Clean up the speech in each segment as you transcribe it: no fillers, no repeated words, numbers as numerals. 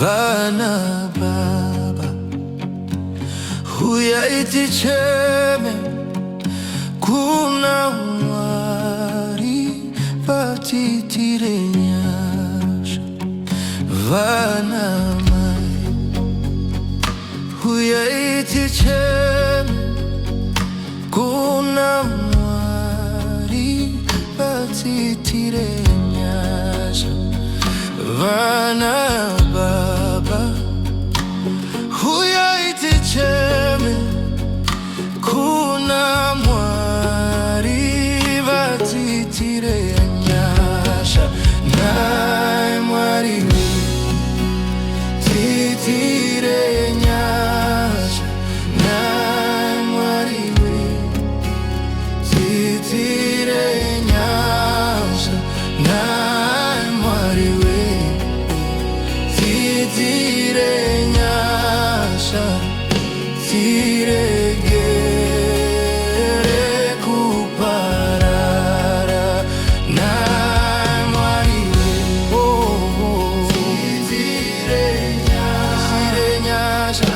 vana baba huya iticheme kuna mwari patitirenyasha vana mai huya iticheme kuna mwari patitirenyasha vana baba huya iticheme kuna mwari vatitirenyasha nae mwari titirenyasha nae mwari titirenyasha nae mwari titirenyasha tiregere kuparara nae mwari titirenyasha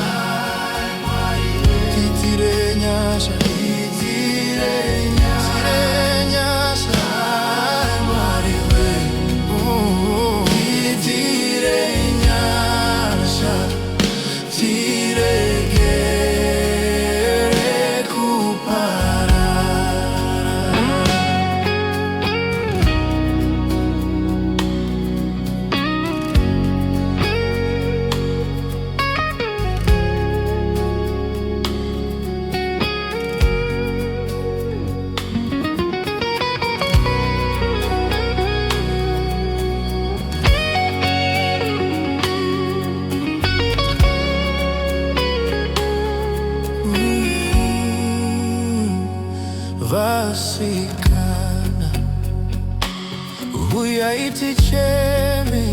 titirenyasha titirenyasha mwari titirenyasha tiregere kuparara. Vasikana huya iticheme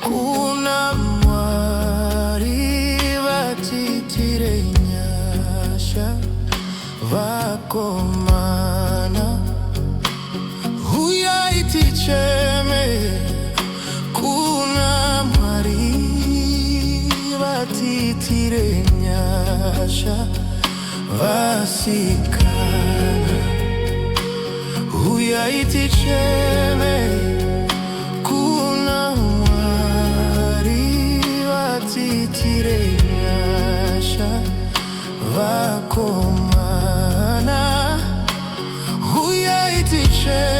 kuna mwari vatitirenyasha vakomana huya iticheme kuna mwari vatitirenyasha vasikana huya iticheme kuna mwari vatitirenyasha vakomana huya iticheme